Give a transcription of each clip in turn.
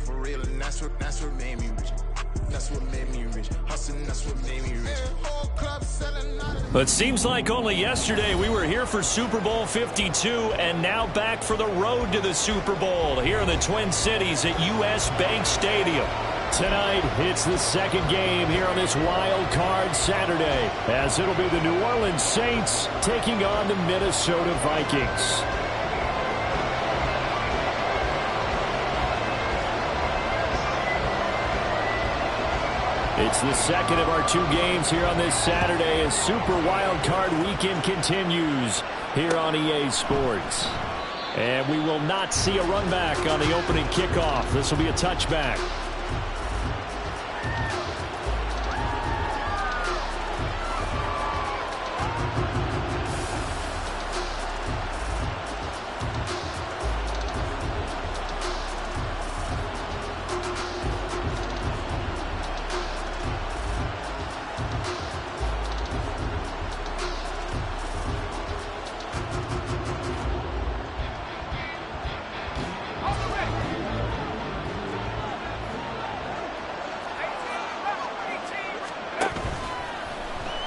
for real, and that's what made me rich. That's what made me rich. Hustling, that's what made me rich. Whole club selling out of. It seems like only yesterday we were here for Super Bowl 52 and now back for the road to the Super Bowl here in the Twin Cities at US Bank Stadium. Tonight, it's the second game here on this Wild Card Saturday, as it'll be the New Orleans Saints taking on the Minnesota Vikings. It's the second of our two games here on this Saturday as Super Wild Card Weekend continues here on EA Sports. And we will not see a run back on the opening kickoff. This will be a touchback.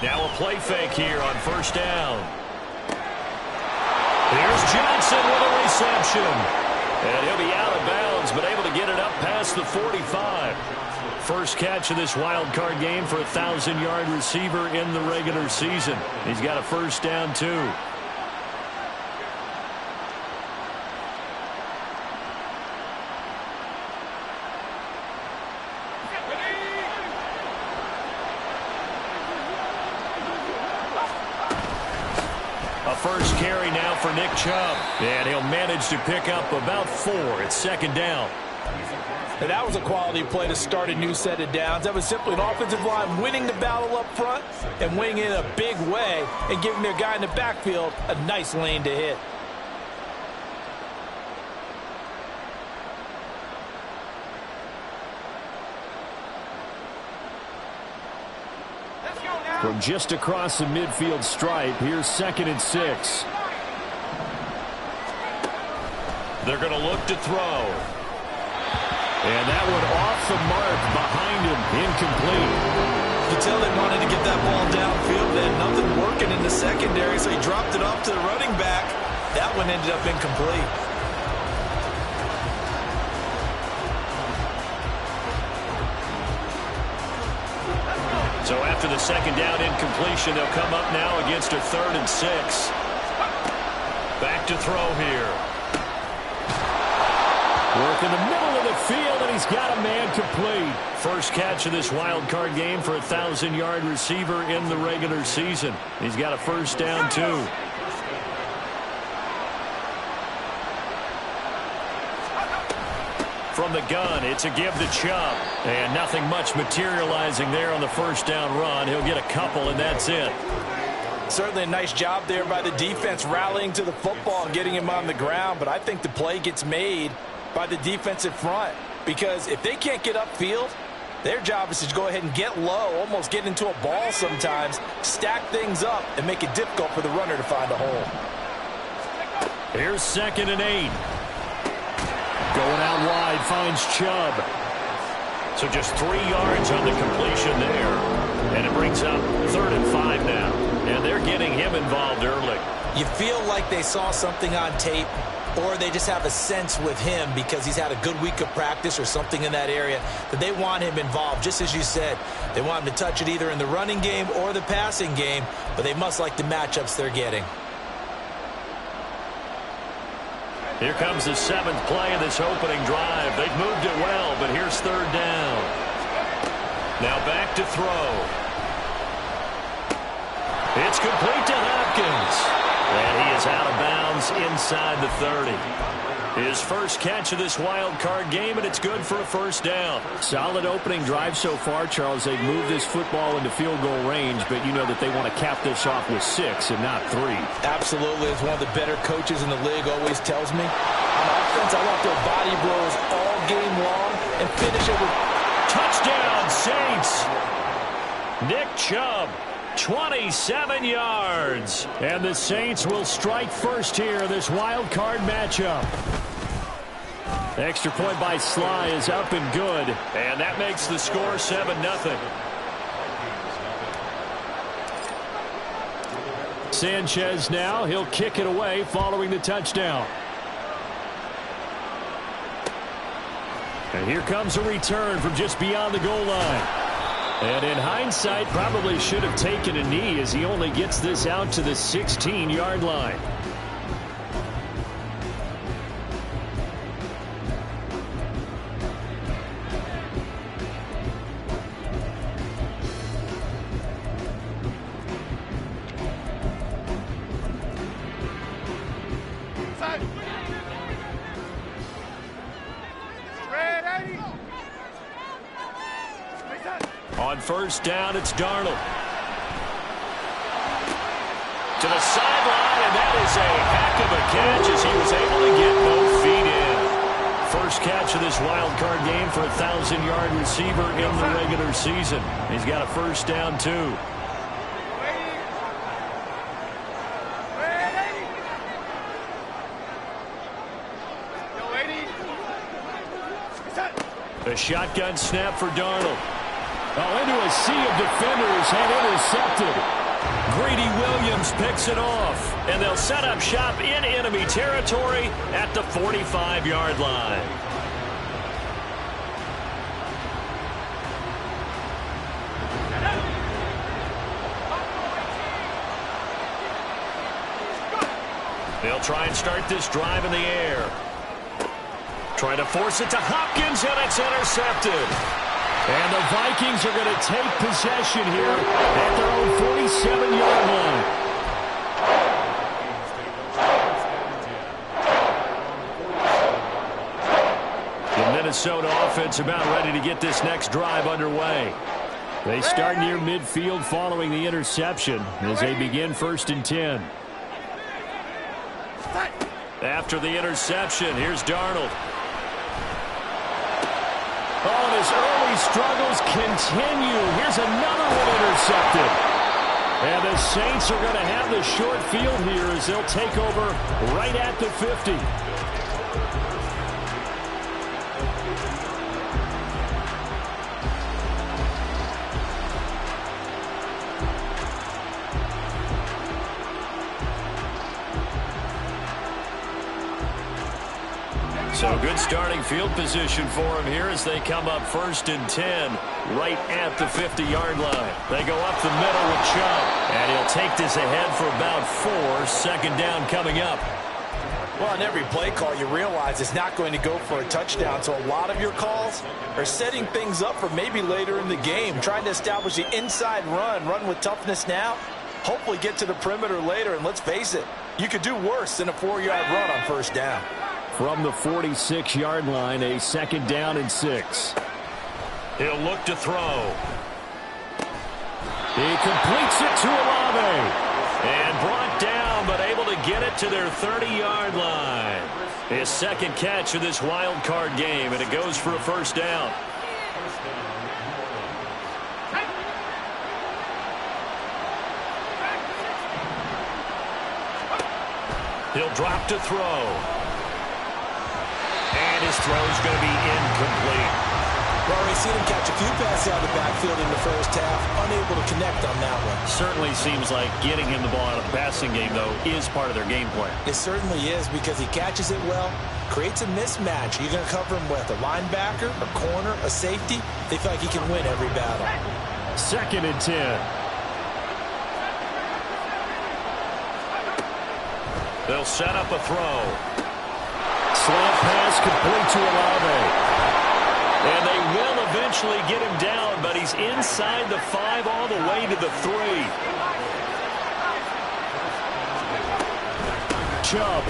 Now a play fake here on first down. Here's Johnson with a reception. And he'll be out of bounds, but able to get it up past the 45. First catch of this wild card game for a 1,000-yard receiver in the regular season. He's got a first down, too. First carry now for Nick Chubb. And he'll manage to pick up about 4. It's second down. And that was a quality play to start a new set of downs. That was simply an offensive line winning the battle up front and winning it in a big way and giving their guy in the backfield a nice lane to hit. From just across the midfield stripe, here's 2nd and 6. They're going to look to throw. And that one off the mark behind him, incomplete. You can tell they wanted to get that ball downfield. They had nothing working in the secondary, so he dropped it off to the running back. That one ended up incomplete. So after the second down incompletion, they'll come up now against a 3rd and 6. Back to throw here. Work in the middle of the field, and he's got a man complete. First catch of this wild card game for a 1,000-yard receiver in the regular season. He's got a first down, too. From the gun, it's a give to Chubb. And nothing much materializing there on the first down run. He'll get a couple, and that's it. Certainly a nice job there by the defense rallying to the football and getting him on the ground. But I think the play gets made by the defensive front. Because if they can't get upfield, their job is to go ahead and get low, almost get into a ball sometimes, stack things up, and make it difficult for the runner to find a hole. Here's 2nd and 8. Going out wide, finds Chubb. So just 3 yards on the completion there. And it brings up 3rd and 5 now. And they're getting him involved early. You feel like they saw something on tape, or they just have a sense with him because he's had a good week of practice or something in that area that they want him involved. Just as you said, they want him to touch it either in the running game or the passing game, but they must like the matchups they're getting. Here comes the 7th play of this opening drive. They've moved it well, but here's 3rd down. Now back to throw. It's complete to Hopkins. And he is out of bounds inside the 30. His first catch of this wild card game, and it's good for a first down. Solid opening drive so far, Charles. They've moved this football into field goal range, but you know that they want to cap this off with 6 and not 3. Absolutely. As one of the better coaches in the league always tells me, on offense, I want their body blows all game long and finish it with touchdown, Saints. Nick Chubb, 27 yards. And the Saints will strike first here in this wild card matchup. Extra point by Sly is up and good. And that makes the score 7-0. Sanchez now. He'll kick it away following the touchdown. And here comes a return from just beyond the goal line. And in hindsight, probably should have taken a knee as he only gets this out to the 16-yard line. On first down, it's Darnold. To the sideline, and that is a heck of a catch as he was able to get both feet in. First catch of this wild card game for a 1,000-yard receiver in the regular season. He's got a first down, too. A shotgun snap for Darnold. Oh, into a sea of defenders and intercepted. Greedy Williams picks it off. And they'll set up shop in enemy territory at the 45-yard line. They'll try and start this drive in the air. Trying to force it to Hopkins, and it's intercepted. And the Vikings are going to take possession here at their own 47-yard line. The Minnesota offense about ready to get this next drive underway. They start near midfield following the interception as they begin 1st and 10. After the interception, here's Darnold. Oh, and his early struggles continue. Here's another one intercepted. And the Saints are going to have the short field here as they'll take over right at the 50. So good starting field position for him here as they come up 1st and 10 right at the 50-yard line. They go up the middle with Chubb, and he'll take this ahead for about 4. Second down coming up. Well, on every play call, you realize it's not going to go for a touchdown, so a lot of your calls are setting things up for maybe later in the game, trying to establish the inside run with toughness now, hopefully get to the perimeter later, and let's face it, you could do worse than a 4-yard run on first down. From the 46-yard line, a 2nd down and 6. He'll look to throw. He completes it to Olave. And brought down, but able to get it to their 30-yard line. His second catch of this wild card game, and it goes for a first down. He'll drop to throw. And his throw is going to be incomplete. Well, we've seen him catch a few passes out of the backfield in the first half, unable to connect on that one. Certainly seems like getting him the ball out of the passing game, though, is part of their game plan. It certainly is because he catches it well, creates a mismatch. You're going to cover him with a linebacker, a corner, a safety. They feel like he can win every battle. 2nd and 10. They'll set up a throw. Slant pass complete to Olave. And they will eventually get him down, but he's inside the 5 all the way to the 3. Chubb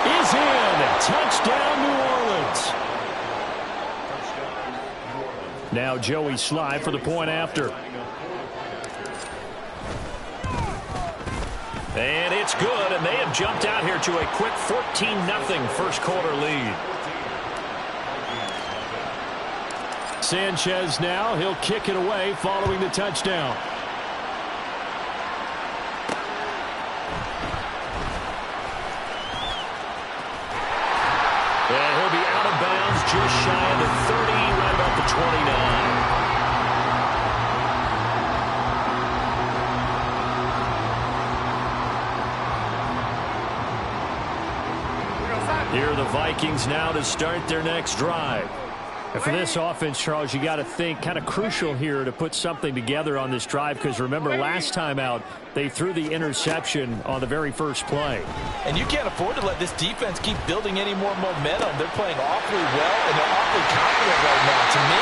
is in. Touchdown, New Orleans. Now Joey Sly for the point after. And it's good, and they have jumped out here to a quick 14-0 first quarter lead. Sanchez now, he'll kick it away following the touchdown. And shy of the 30, right about the 29. Here are the Vikings now to start their next drive. And for this offense, Charles, you got to think kind of crucial here to put something together on this drive, because remember last time out they threw the interception on the very first play. And you can't afford to let this defense keep building any more momentum. They're playing awfully well, and they're awfully confident right now. To me,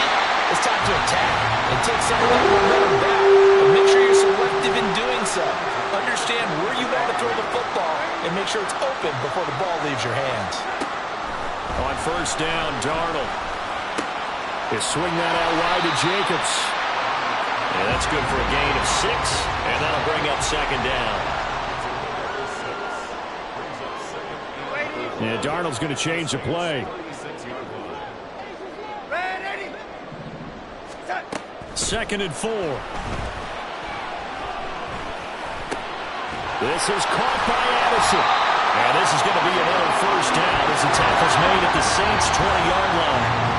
it's time to attack and take some of that momentum back. But make sure you're selective in doing so. Understand where you want to throw the football and make sure it's open before the ball leaves your hands. On first down, Darnold. They swing that out wide to Jacobs. And that's good for a gain of 6, and that'll bring up second down. Yeah, Darnold's going to change the play. Second and 4. This is caught by Addison. And this is going to be another first down as the tackle's made at the Saints' 20-yard line.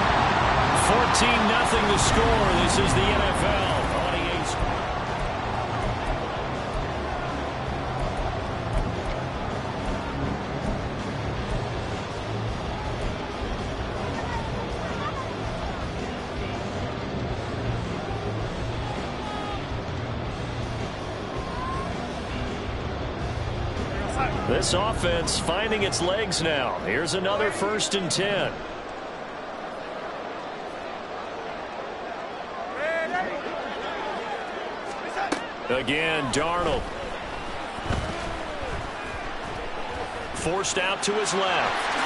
14-0 the score. This is the NFL on EA Sports. This offense finding its legs now. Here's another 1st and 10. Again, Darnold. Forced out to his left.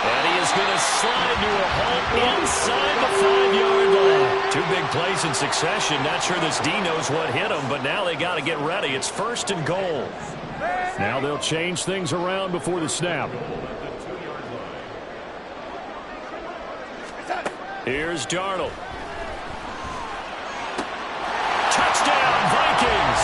And he is going to slide to a halt inside the 5-yard line. 2 big plays in succession. Not sure this D knows what hit him, but now they got to get ready. It's 1st and goal. Now they'll change things around before the snap. Here's Darnold. Touchdown, Vikings.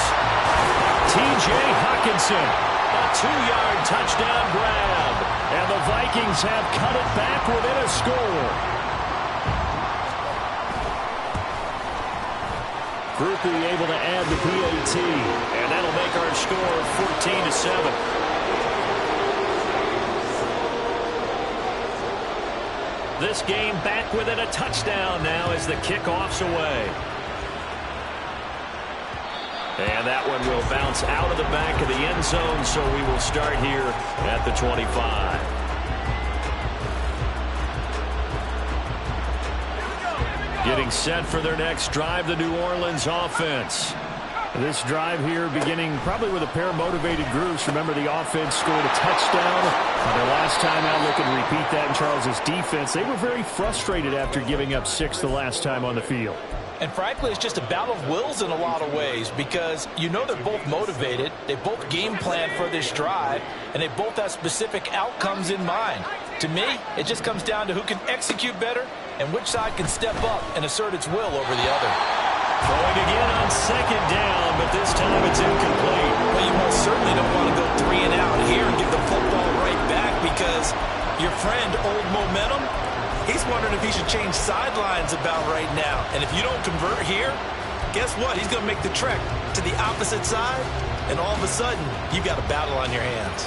T.J. Hockenson, a 2-yard touchdown grab. And the Vikings have cut it back within a score. Groupie able to add the PAT. And that'll make our score 14-7. This game back within a touchdown now as the kickoff's away. And that one will bounce out of the back of the end zone, so we will start here at the 25. Getting set for their next drive, the New Orleans offense. This drive here beginning probably with a pair of motivated groups. Remember, the offense scored a touchdown their last time out. Look and repeat that in Charles's defense. They were very frustrated after giving up 6 the last time on the field. And frankly, it's just a battle of wills in a lot of ways, because you know they're both motivated, they both game plan for this drive, and they both have specific outcomes in mind. To me, it just comes down to who can execute better and which side can step up and assert its will over the other. Throwing again on second down, but this time it's incomplete. Well, you most certainly don't want to go 3 and out here and give the football right back, because your friend, Old Momentum, he's wondering if he should change sidelines about right now. And if you don't convert here, guess what? He's going to make the trek to the opposite side, and all of a sudden, you've got a battle on your hands.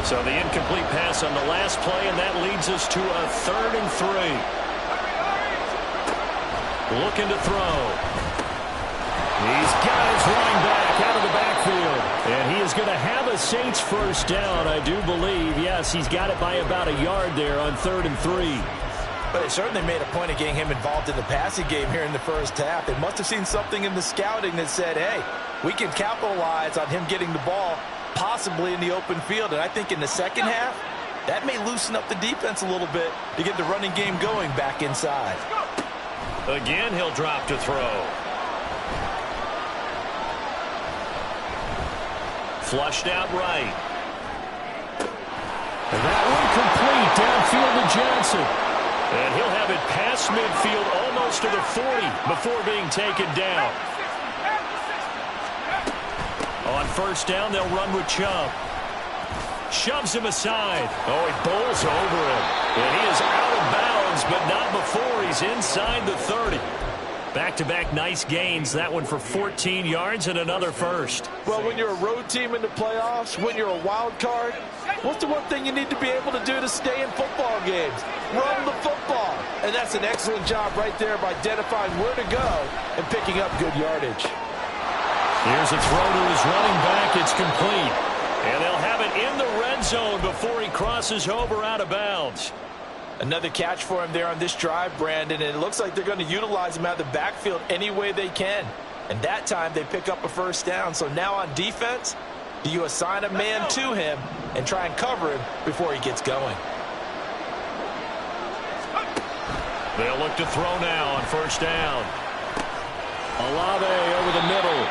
So the incomplete pass on the last play, and that leads us to a 3rd and 3. Looking to throw. He's got his running back out of the backfield. And he is going to have a Saints first down, I do believe. Yes, he's got it by about a yard there on 3rd and 3. But they certainly made a point of getting him involved in the passing game here in the first half. They must have seen something in the scouting that said, hey, we can capitalize on him getting the ball possibly in the open field. And I think in the second half, that may loosen up the defense a little bit to get the running game going back inside. Again, he'll drop to throw. Flushed out right. And that one complete downfield to Johnson. And he'll have it past midfield almost to the 40 before being taken down. On first down, they'll run with Chubb. Shoves him aside. Oh, he bowls over him. And he is out of bounds, but not before he's inside the 30. Back-to-back nice gains. That one for 14 yards and another first. Well, when you're a road team in the playoffs, when you're a wild card, what's the one thing you need to be able to do to stay in football games? Run the football. And that's an excellent job right there of identifying where to go and picking up good yardage. Here's a throw to his running back. It's complete. And they'll have it in the red zone before he crosses over out of bounds. Another catch for him there on this drive, Brandon, and it looks like they're going to utilize him out of the backfield any way they can. And that time they pick up a first down. So now on defense, do you assign a man to him and try and cover him before he gets going? They'll look to throw now on first down. Olave over the middle.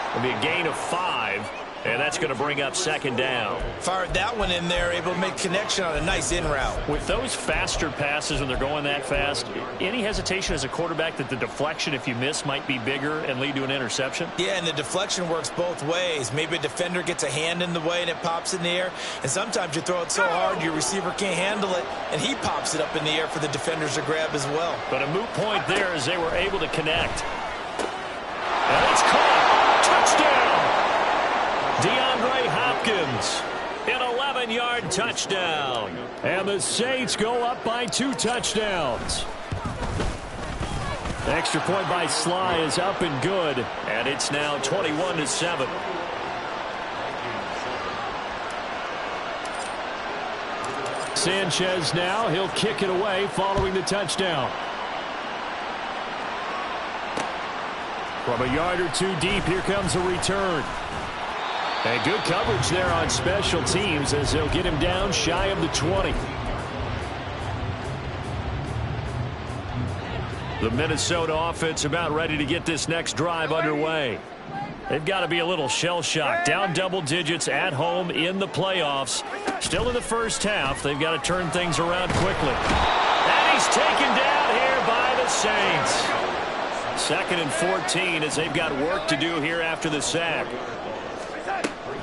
It'll be a gain of 5. And that's going to bring up second down. Fired that one in there, able to make connection on a nice in route. With those faster passes when they're going that fast, any hesitation as a quarterback that the deflection, if you miss, might be bigger and lead to an interception? Yeah, and the deflection works both ways. Maybe a defender gets a hand in the way and it pops in the air. And sometimes you throw it so hard your receiver can't handle it, and he pops it up in the air for the defenders to grab as well. But a moot point there as they were able to connect. And it's caught. Touchdown! DeAndre Hopkins, an 11-yard touchdown. And the Saints go up by 2 touchdowns. The extra point by Sly is up and good. And it's now 21-7. Sanchez now, he'll kick it away following the touchdown. From a yard or 2 deep, here comes a return. And good coverage there on special teams as they'll get him down shy of the 20. The Minnesota offense about ready to get this next drive underway. They've got to be a little shell-shocked. Down double digits at home in the playoffs. Still in the first half. They've got to turn things around quickly. And he's taken down here by the Saints. 2nd and 14 as they've got work to do here after the sack.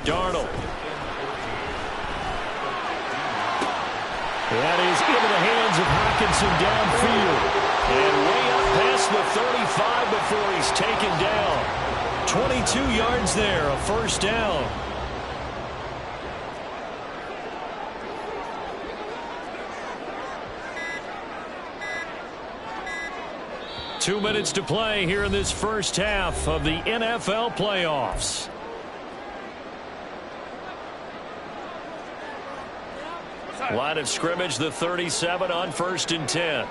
Darnold. That is into the hands of Hockenson downfield. And way up past the 35 before he's taken down. 22 yards there, a first down. Two minutes to play here in this first half of the NFL playoffs. Line of scrimmage, the 37 on 1st and 10.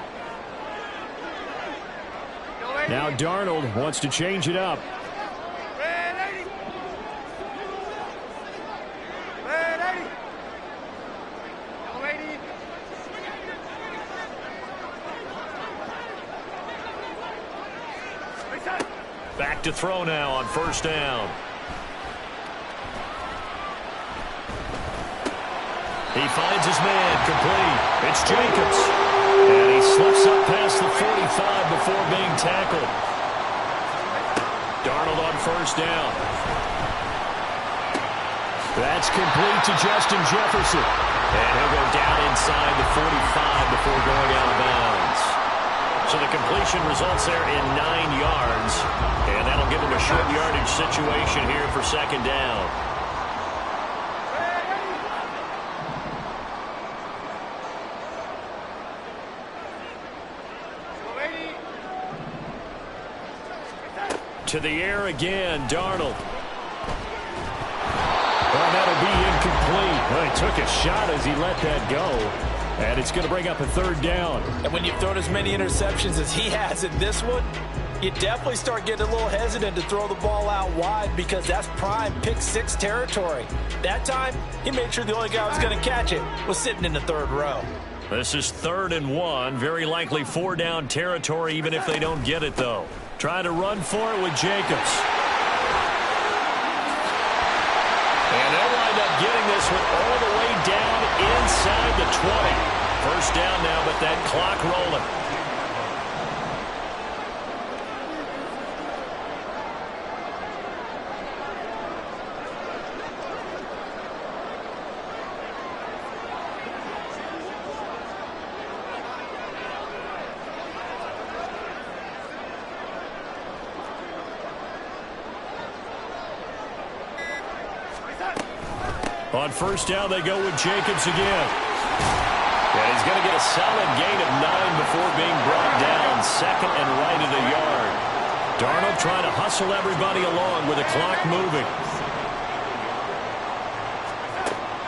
Now Darnold wants to change it up. Back to throw now on first down. He finds his man, complete. It's Jacobs. And he slips up past the 45 before being tackled. Darnold on first down. That's complete to Justin Jefferson. And he'll go down inside the 45 before going out of bounds. So the completion results there in 9 yards. And that'll give him a short yardage situation here for second down. To the air again, Darnold. Well, that'll be incomplete. Well, he took a shot as he let that go. And it's going to bring up a third down. And when you've thrown as many interceptions as he has in this one, you definitely start getting a little hesitant to throw the ball out wide because that's prime pick 6 territory. That time, he made sure the only guy who was going to catch it was sitting in the 3rd row. This is 3rd and 1. Very likely 4-down territory even if they don't get it, though. Trying to run for it with Jacobs. And they'll wind up getting this one all the way down inside the 20. First down now, but that clock rolling. On first down, they go with Jacobs again. And he's going to get a solid gain of 9 before being brought down. Second and right of the yard. Darnold trying to hustle everybody along with the clock moving.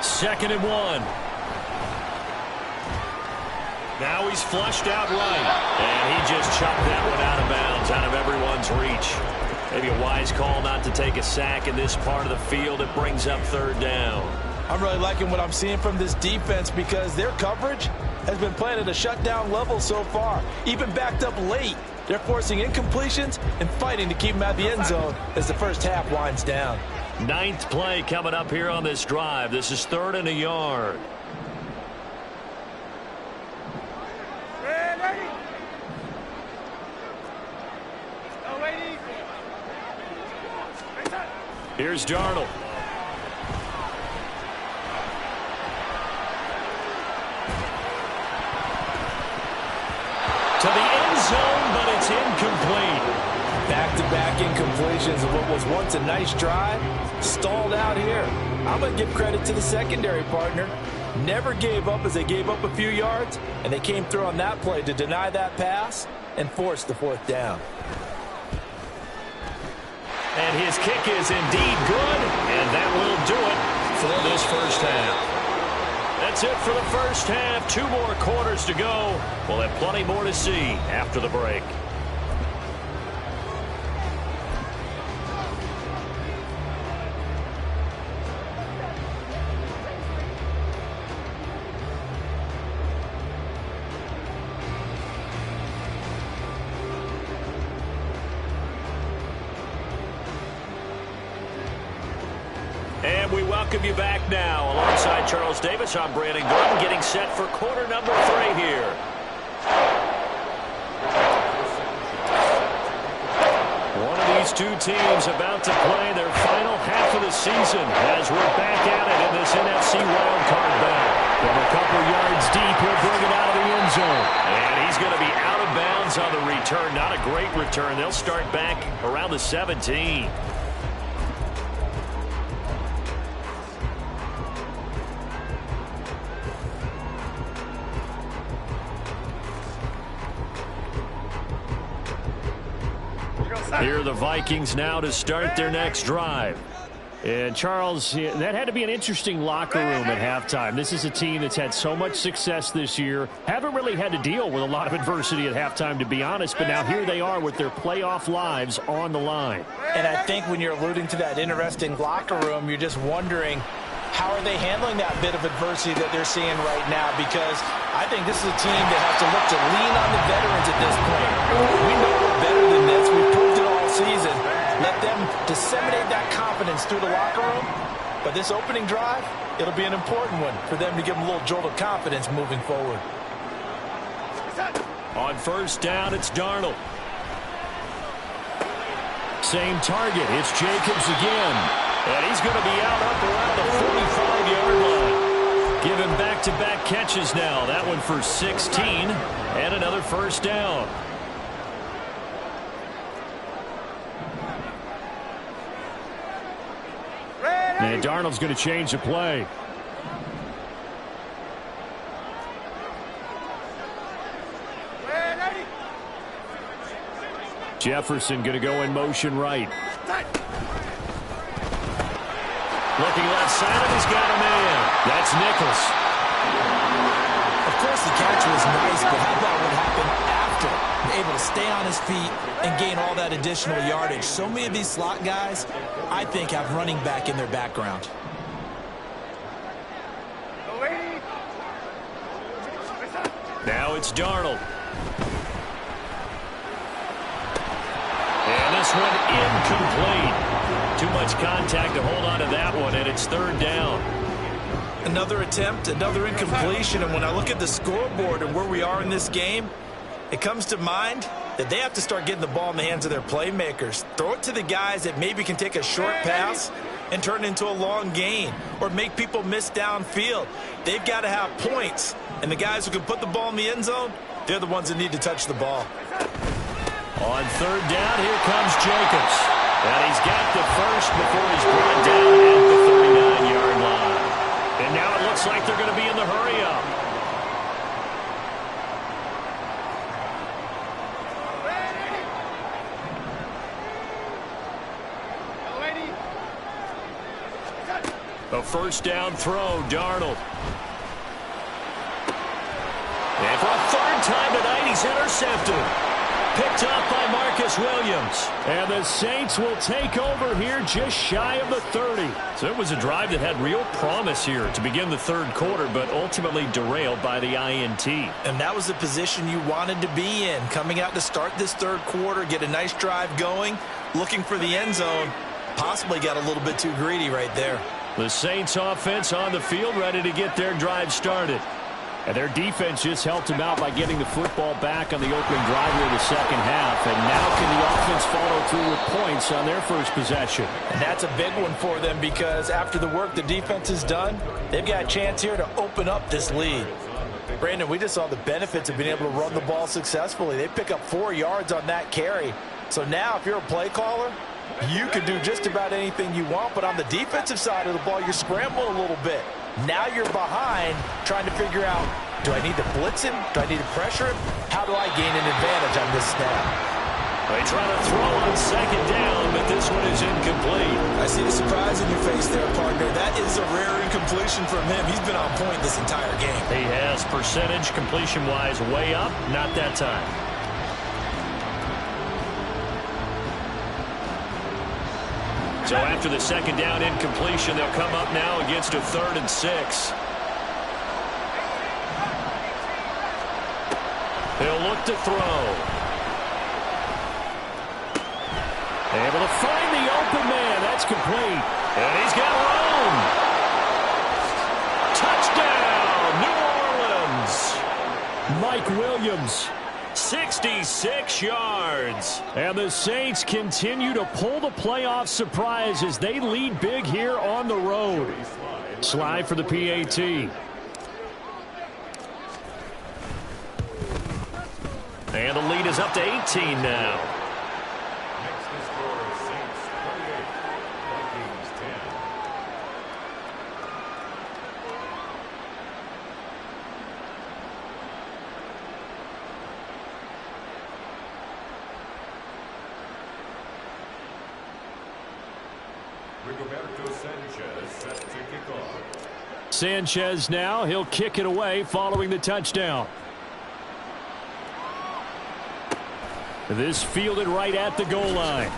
Second and 1. Now he's flushed out right. And he just chucked that one out of bounds, out of everyone's reach. Maybe a wise call not to take a sack in this part of the field. It brings up third down. I'm really liking what I'm seeing from this defense because their coverage has been playing at a shutdown level so far. Even backed up late, they're forcing incompletions and fighting to keep them out of the end zone as the first half winds down. 9th play coming up here on this drive. This is 3rd and a yard. Here's Darnold. To the end zone, but it's incomplete. Back-to-back incompletions of what was once a nice drive. Stalled out here. I'm going to give credit to the secondary partner. Never gave up as they gave up a few yards, and they came through on that play to deny that pass and force the 4th down. And his kick is indeed good, and that will do it for this first half. That's it for the first half. 2 more quarters to go. We'll have plenty more to see after the break. And we welcome you back now. Alongside Charles Davis, I'm Brandon Gordon, getting set for quarter number 3 here. One of these two teams about to play their final half of the season as we're back at it in this NFC wildcard battle. From a couple yards deep, he'll bring it out of the end zone. And he's going to be out of bounds on the return. Not a great return. They'll start back around the 17. Here are the Vikings now to start their next drive. And, Charles, that had to be an interesting locker room at halftime. This is a team that's had so much success this year. Haven't really had to deal with a lot of adversity at halftime, to be honest. But now here they are with their playoff lives on the line. And I think when you're alluding to that interesting locker room, you're just wondering, how are they handling that bit of adversity that they're seeing right now? Because I think this is a team that has to look to lean on the veterans at this point. We know we're better than this. We've proved it all season. Let them disseminate that confidence through the locker room. But this opening drive, it'll be an important one for them to give them a little jolt of confidence moving forward. On first down, it's Darnold. Same target. It's Jacobs again. And he's going to be out up around the 45-yard line. Give him back-to-back catches now. That one for 16 and another first down. And Darnold's going to change the play. Jefferson going to go in motion right. Looking left side, and he's got a man. That's Nichols. Of course, the catch was nice, but how about what happened after? Able to stay on his feet and gain all that additional yardage. So many of these slot guys, I think, have running back in their background. Now it's Darnold. And this one incomplete. Too much contact to hold on to that one, and it's third down. Another attempt, another incompletion, and when I look at the scoreboard and where we are in this game, it comes to mind that they have to start getting the ball in the hands of their playmakers. Throw it to the guys that maybe can take a short pass and turn it into a long gain or make people miss downfield. They've got to have points, and the guys who can put the ball in the end zone, they're the ones that need to touch the ball. On third down, here comes Jacobs. And he's got the first before he's brought down at the 39-yard line. A first down throw, Darnold. And for a third time tonight, he's intercepted. Picked up by Marcus Williams. And the Saints will take over here just shy of the 30. So it was a drive that had real promise here to begin the third quarter, but ultimately derailed by the INT. And that was the position you wanted to be in. Coming out to start this third quarter, get a nice drive going, looking for the end zone. Possibly got a little bit too greedy right there. The Saints offense on the field, ready to get their drive started. And their defense just helped them out by getting the football back on the opening drive here in the second half. And now can the offense follow through with points on their first possession? And that's a big one for them because after the work the defense has done, they've got a chance here to open up this lead. Brandon, we just saw the benefits of being able to run the ball successfully. They pick up 4 yards on that carry. So now if you're a play caller, you can do just about anything you want. But on the defensive side of the ball, you're scrambling a little bit. Now you're behind trying to figure out, do I need to blitz him? Do I need to pressure him? How do I gain an advantage on this snap? They try to throw on second down, but this one is incomplete. I see the surprise in your face there, partner. That is a rare incompletion from him. He's been on point this entire game. He has percentage completion-wise way up, not that time. So after the second down incompletion, they'll come up now against a 3rd and 6. He'll look to throw. Able to find the open man. That's complete. And he's got room. Touchdown, New Orleans. Mike Williams. 66 yards. And the Saints continue to pull the playoff surprise as they lead big here on the road. Slide for the PAT. And the lead is up to 18 now. Sanchez now, he'll kick it away following the touchdown. This fielded right at the goal line.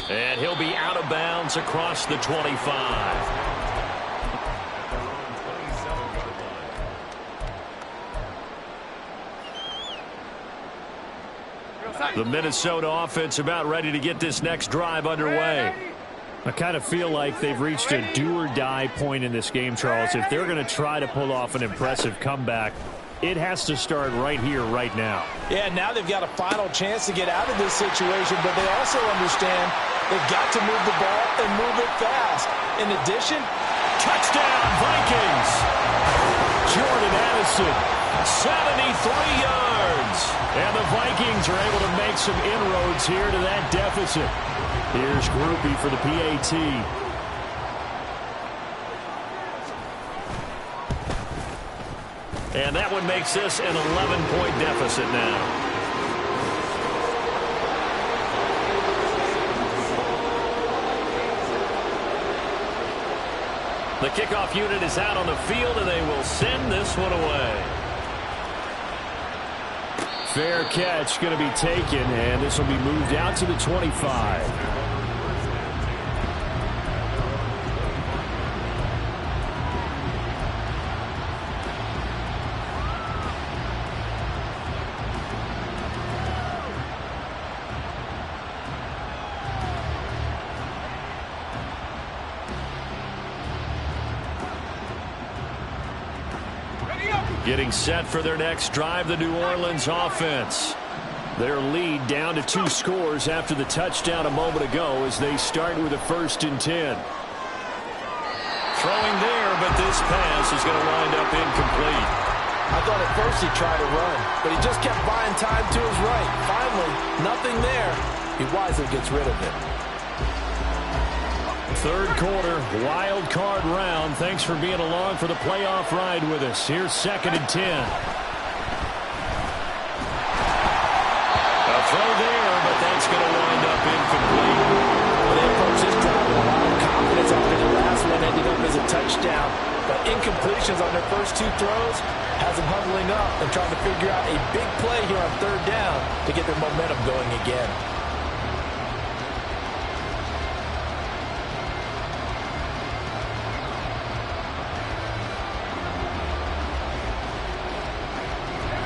And he'll be out of bounds across the 25. The Minnesota offense about ready to get this next drive underway. I kind of feel like they've reached a do-or-die point in this game, Charles. If they're going to try to pull off an impressive comeback, it has to start right here, right now. Yeah, now they've got a final chance to get out of this situation, but they also understand they've got to move the ball and move it fast. In addition, touchdown, Vikings! Jordan Addison, 73 yards. And the Vikings are able to make some inroads here to that deficit. Here's Groupie for the PAT. And that one makes this an 11-point deficit now. The kickoff unit is out on the field, and they will send this one away. Fair catch going to be taken, and this will be moved out to the 25. Getting set for their next drive, the New Orleans offense. Their lead down to 2 scores after the touchdown a moment ago as they start with a 1st and 10. Throwing there, but this pass is going to wind up incomplete. I thought at first he tried to run, but he just kept buying time to his right. Finally, nothing there. He wisely gets rid of it. Third quarter, wild card round. Thanks for being along for the playoff ride with us. Here's 2nd and 10. A throw there, but that's going to wind up incomplete. They approach this drive with a lot of confidence on touchdown, but incompletions on their first 2 throws has them huddling up and trying to figure out a big play here on 3rd down to get their momentum going again.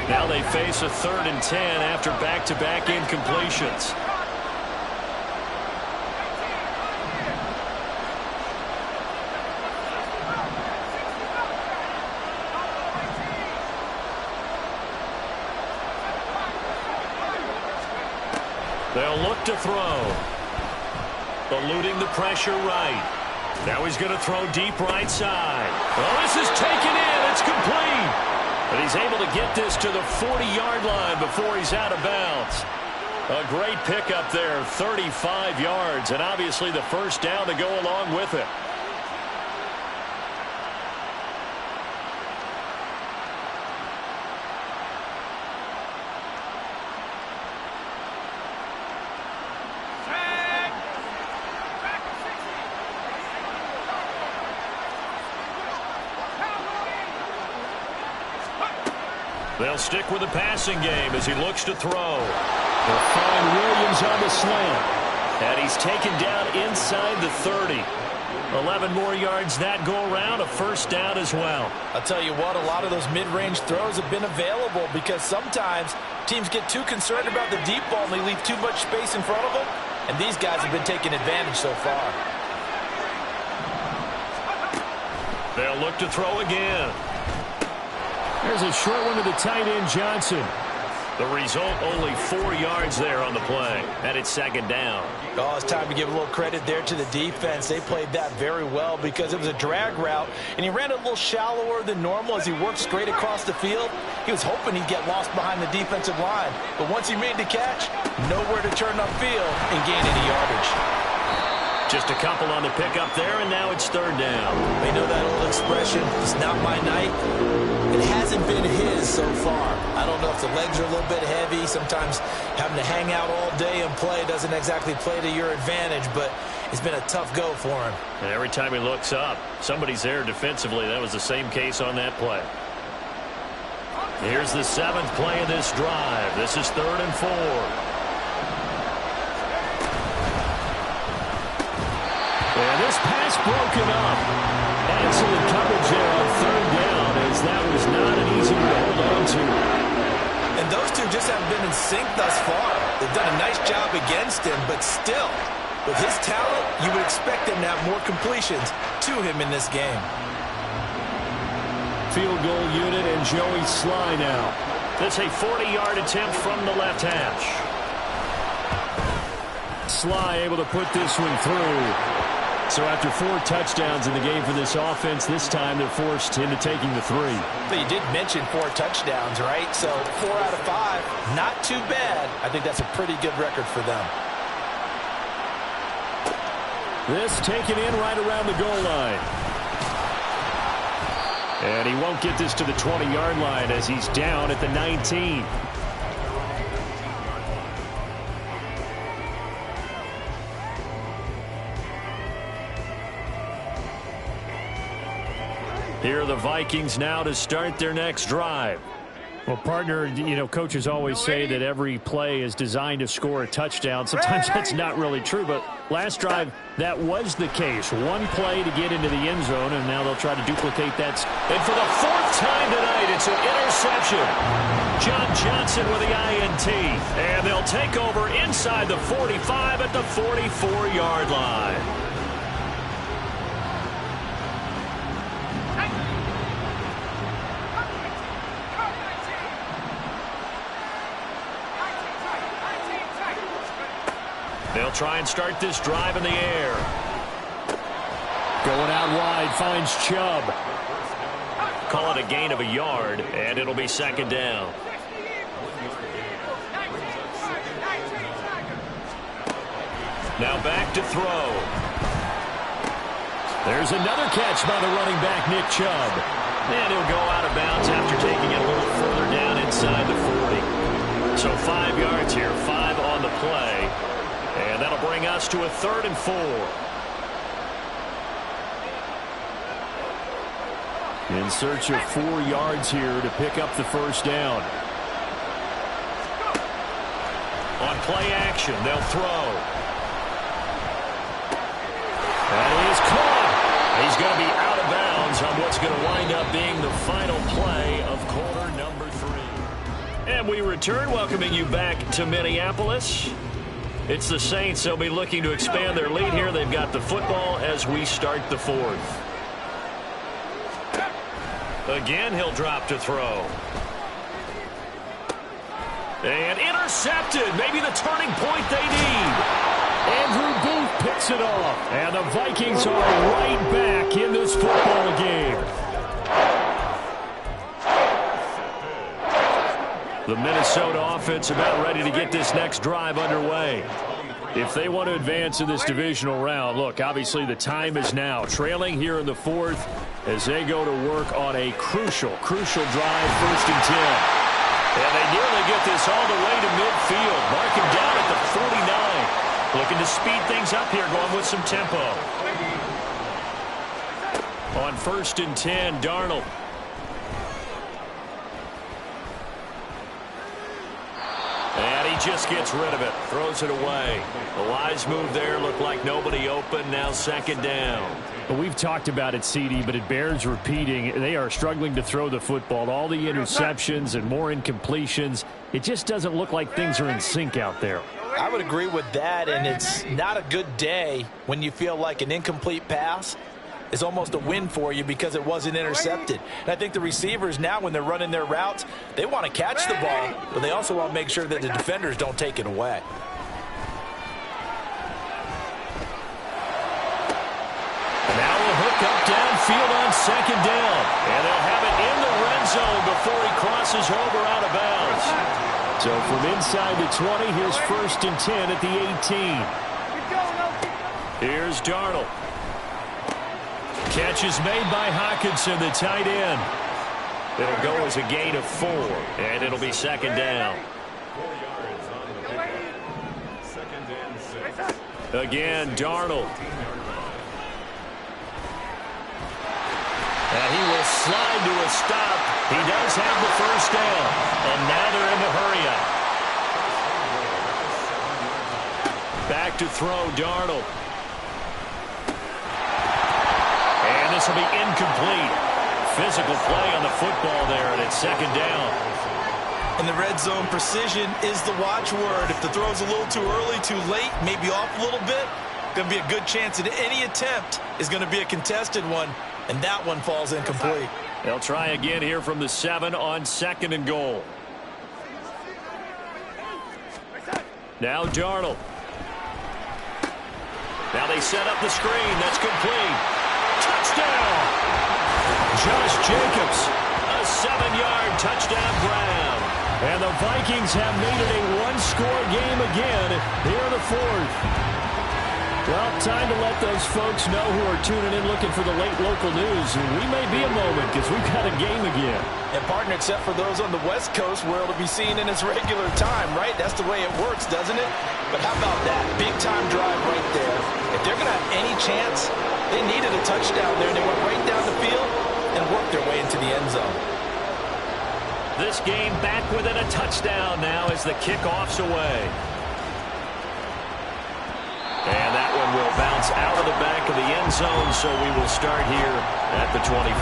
Now they face a 3rd and 10 after back-to-back incompletions. They'll look to throw. Eluding the pressure right. Now he's going to throw deep right side. Oh, this is taken in. It's complete. But he's able to get this to the 40-yard line before he's out of bounds. A great pickup there, 35 yards, and obviously the first down to go along with it. They'll stick with the passing game as he looks to throw. They'll find Williams on the slant. And he's taken down inside the 30. 11 more yards that go around, a first down as well. I'll tell you what, a lot of those mid-range throws have been available because sometimes teams get too concerned about the deep ball and they leave too much space in front of them. And these guys have been taking advantage so far. They'll look to throw again. There's a short one to the tight end, Johnson. The result, only 4 yards there on the play. And it's 2nd down. Oh, it's time to give a little credit there to the defense. They played that very well because it was a drag route, and he ran a little shallower than normal as he worked straight across the field. He was hoping he'd get lost behind the defensive line. But once he made the catch, nowhere to turn upfield and gain any yardage. Just a couple on the pickup there, and now it's 3rd down. They know that old expression, it's not my night. It hasn't been his so far. I don't know if the legs are a little bit heavy. Sometimes having to hang out all day and play doesn't exactly play to your advantage, but it's been a tough go for him. And every time he looks up, somebody's there defensively. That was the same case on that play. Here's the 7th play of this drive. This is 3rd and 4. And this pass broken up. Excellent coverage there on 3rd down, as that was not an easy one to hold on to. And those two just haven't been in sync thus far. They've done a nice job against him, but still, with his talent, you would expect him to have more completions to him in this game. Field goal unit and Joey Sly now. That's a 40-yard attempt from the left hash. Sly able to put this one through. So after 4 touchdowns in the game for this offense, this time they're forced into taking the 3. But you did mention 4 touchdowns, right? So 4 out of 5, not too bad. I think that's a pretty good record for them. This taken in right around the goal line. And he won't get this to the 20-yard line as he's down at the 19. Here are the Vikings now to start their next drive. Well, partner, you know, coaches always say that every play is designed to score a touchdown. Sometimes that's not really true, but last drive, that was the case. One play to get into the end zone, and now they'll try to duplicate that. And for the 4th time tonight, it's an interception. John Johnson with the INT. And they'll take over inside the 45 at the 44-yard line. They'll try and start this drive in the air. Going out wide, finds Chubb. Call it a gain of a yard, and it'll be 2nd down. Now back to throw. There's another catch by the running back, Nick Chubb. And he'll go out of bounds after taking it a little further down inside the 40. So 5 yards here, 5 on the play. And that'll bring us to a 3rd and 4. In search of 4 yards here to pick up the first down. On play action, they'll throw. That is caught. He's going to be out of bounds on what's going to wind up being the final play of quarter number 3. And we return, welcoming you back to Minneapolis. It's the Saints. They'll be looking to expand their lead here. They've got the football as we start the 4th. Again, he'll drop to throw. And intercepted. Maybe the turning point they need. Andrew Booth picks it off. And the Vikings are right back in this football game. The Minnesota offense about ready to get this next drive underway. If they want to advance in this divisional round, look, obviously the time is now. Trailing here in the 4th as they go to work on a crucial drive, 1st and 10. And they nearly get this all the way to midfield. Mark him down at the 49. Looking to speed things up here, going with some tempo. On 1st and 10, Darnold. And he just gets rid of it. Throws it away. A wise move there. Looked like nobody open. Now 2nd down. Well, we've talked about it, CD, but it bears repeating. They are struggling to throw the football. All the interceptions and more incompletions. It just doesn't look like things are in sync out there. I would agree with that, and it's not a good day when you feel like an incomplete pass is almost a win for you because it wasn't intercepted. And I think the receivers now, when they're running their routes, they want to catch the ball, but they also want to make sure that the defenders don't take it away. Now a hook up downfield on 2nd down. And they'll have it in the red zone before he crosses over out of bounds. So from inside the 20, here's 1st and 10 at the 18. Here's Darnold. Catch is made by Hockenson, the tight end. It'll go as a gain of 4, and it'll be 2nd down. Again, Darnold. And he will slide to a stop. He does have the 1st down, and now they're in the hurry-up. Back to throw, Darnold. And this will be incomplete. Physical play on the football there, and it's 2nd down. In the red zone, precision is the watchword. If the throw's a little too early, too late, maybe off a little bit, going to be a good chance that any attempt is going to be a contested one, and that one falls incomplete. They'll try again here from the 7 on 2nd and goal. Now Darnold. Now they set up the screen. That's complete. Touchdown! Josh Jacobs, a 7-yard touchdown grab. And the Vikings have made it a one-score game again here in the 4th. Well, time to let those folks know who are tuning in looking for the late local news. We may be a moment because we've got a game again. And, partner, except for those on the West Coast where it'll be seen in its regular time, right? That's the way it works, doesn't it? But how about that? Big-time drive right there. If they're going to have any chance, they needed a touchdown there, and they went right down the field and worked their way into the end zone. This game back within a touchdown now as the kickoff's away. And that one will bounce out of the back of the end zone, so we will start here at the 25.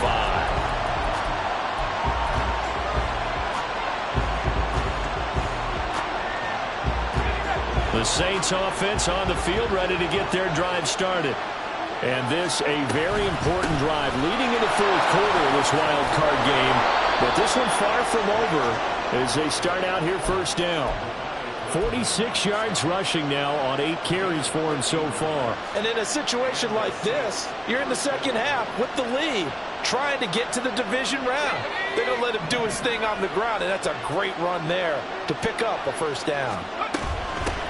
The Saints offense on the field ready to get their drive started. And this a very important drive leading into 4th quarter of this wild card game. But this one far from over as they start out here 1st down. 46 yards rushing now on 8 carries for him so far. And in a situation like this, you're in the 2nd half with the lead, trying to get to the division round. They're going to let him do his thing on the ground, and that's a great run there to pick up a 1st down.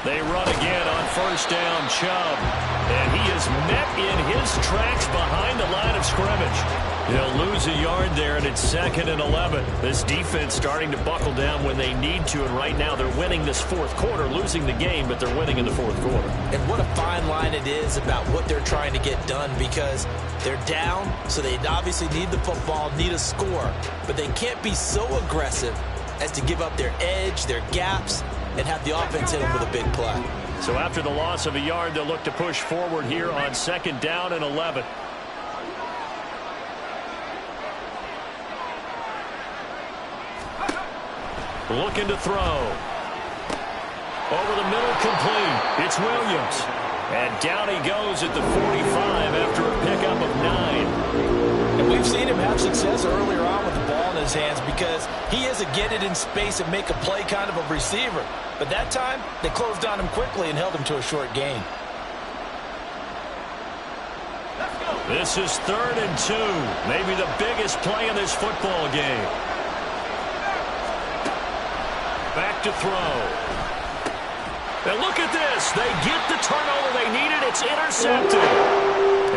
They run again on 1st down, Chubb. And he is met in his tracks behind the line of scrimmage. They'll lose a yard there, and it's 2nd and 11. This defense starting to buckle down when they need to, and right now they're winning this fourth quarter, losing the game, but they're winning in the fourth quarter. And what a fine line it is about what they're trying to get done, because they're down, so they obviously need the football, need a score, but they can't be so aggressive as to give up their edge, their gaps, and have the offense hit them with a big play. So after the loss of a yard, they'll look to push forward here on 2nd down and 11. Looking to throw. Over the middle, complete. It's Williams. And down he goes at the 45 after a pickup of 9. And we've seen him have success earlier on with the ball in his hands because he is a get it in space and make a play kind of a receiver. But that time, they closed on him quickly and held him to a short gain. This is 3rd and 2. Maybe the biggest play in this football game. Back to throw. And look at this. They get the turnover they needed. It's intercepted.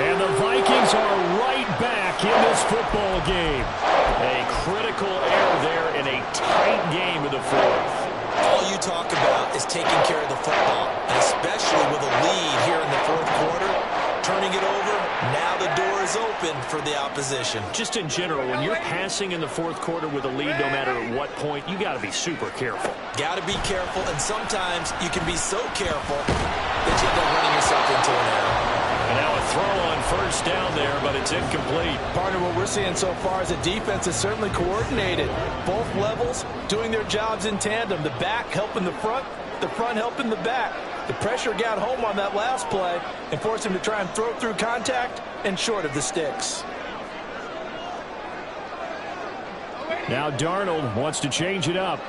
And the Vikings are right back in this football game. A critical error there in a tight game in the fourth. All you talk about is taking care of the football, and especially with a lead here in the fourth quarter, turning it over, now the door is open for the opposition. Just in general, when you're passing in the fourth quarter with a lead, no matter at what point, you got to be super careful. Got to be careful, and sometimes you can be so careful that you end up running yourself into an error. And now a throw on 1st down there, but it's incomplete. Partner, what we're seeing so far is the defense is certainly coordinated. Both levels doing their jobs in tandem. The back helping the front helping the back. The pressure got home on that last play and forced him to try and throw through contact and short of the sticks. Now Darnold wants to change it up.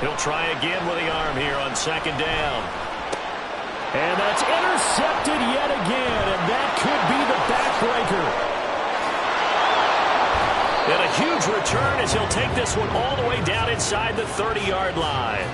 He'll try again with the arm here on 2nd down. And that's intercepted yet again, and that could be the backbreaker. And a huge return as he'll take this one all the way down inside the 30-yard line.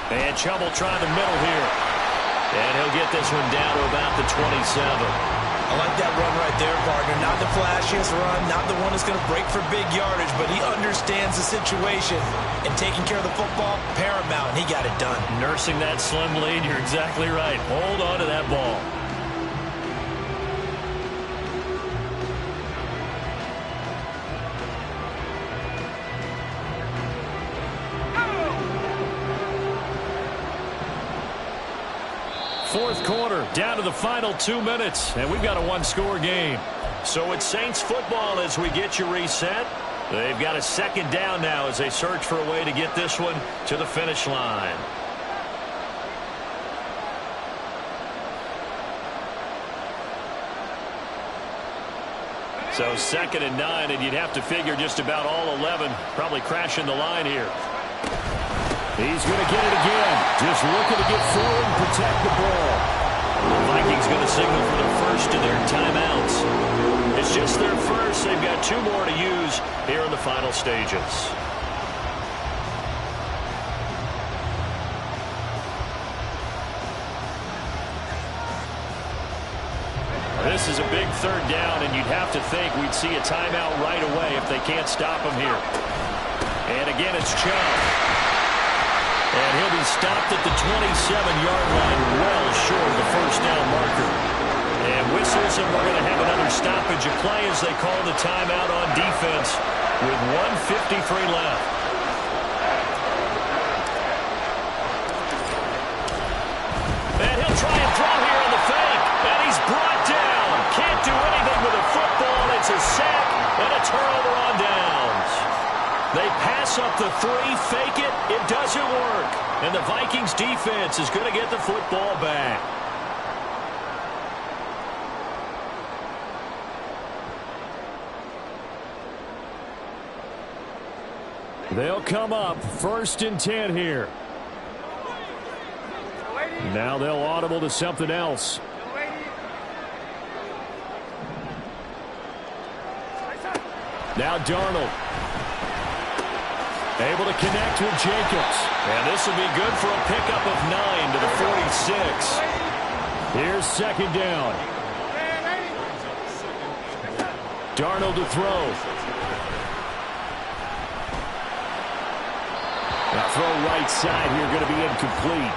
And Chubb will try the middle here. And he'll get this one down to about the 27. I like that run right there, partner. Not the flashiest run, not the one that's going to break for big yardage, but he understands the situation. And taking care of the football, paramount. He got it done. Nursing that slim lead, you're exactly right. Hold on to that ball. Fourth quarter, down to the final 2 minutes, and we've got a one-score game. So it's Saints football as we get you reset. They've got a 2nd down now as they search for a way to get this one to the finish line. So 2nd and 9, and you'd have to figure just about all 11 probably crashing the line here. He's going to get it again. Just looking to get forward and protect the ball. The Vikings going to signal for the first of their timeouts. It's just their first. They've got 2 more to use here in the final stages. This is a big 3rd down, and you'd have to think we'd see a timeout right away if they can't stop him here. And again, it's Chubb. And he'll be stopped at the 27-yard line, well short of the 1st down marker. And whistles, and we're going to have another stoppage of play as they call the timeout on defense with 1:53 left. And he'll try and throw here on the fake, and he's brought down. Can't do anything with a football. It's a sack and a turnover on downs. They pass up the 3, fake it, it doesn't work. And the Vikings defense is going to get the football back. They'll come up 1st and 10 here. Now they'll audible to something else. Now Darnold. Able to connect with Jacobs. And this will be good for a pickup of 9 to the 46. Here's 2nd down. Darnold to throw. Now throw right side here, going to be incomplete.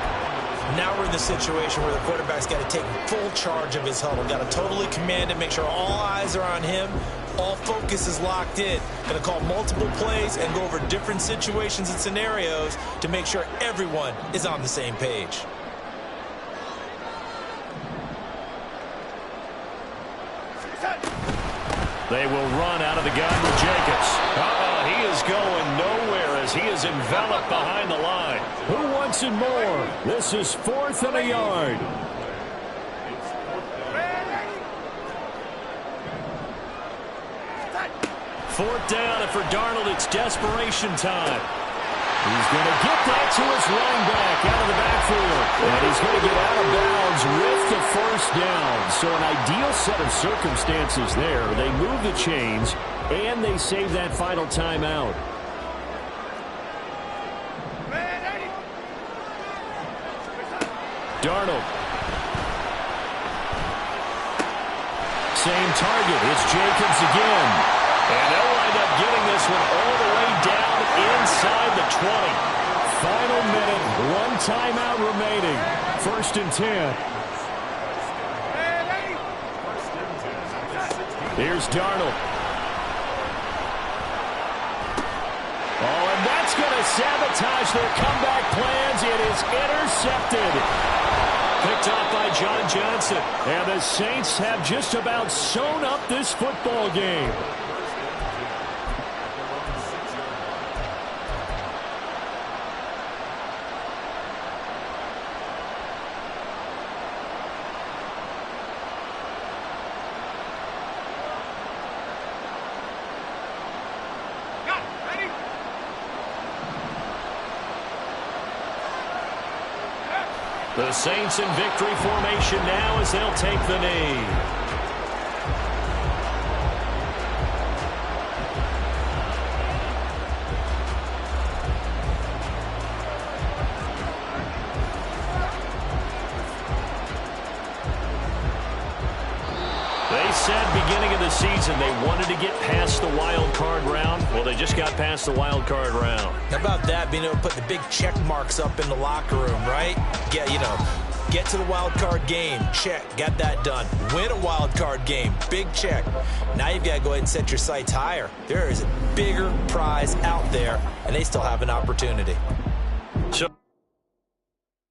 Now we're in the situation where the quarterback's got to take full charge of his huddle. Got to totally command it, make sure all eyes are on him. All focus is locked in. Going to call multiple plays and go over different situations and scenarios to make sure everyone is on the same page. They will run out of the gun with Jacobs. He is going nowhere as he is enveloped behind the line. Who wants it more? This is 4th and a yard. Fourth down, and for Darnold, it's desperation time. He's going to get that to his running back out of the backfield. And he's going to get out of bounds with the 1st down. So an ideal set of circumstances there. They move the chains, and they save that final timeout. Darnold. Same target. It's Jacobs again. And they'll wind up getting this one all the way down inside the 20. Final minute, 1 timeout remaining. 1st and 10. Here's Darnold. Oh, and that's going to sabotage their comeback plans. It is intercepted. Picked off by John Johnson. And the Saints have just about sewn up this football game. The Saints in victory formation now as they'll take the knee. They said beginning of the season they wanted to get past the wild card round. Well, they just got past the wild card round. How about that, being able to put the big check marks up in the locker room, right? Get to the wild card game, check, got that done. Win a wild card game, big check. Now you've got to go ahead and set your sights higher. There is a bigger prize out there, and they still have an opportunity.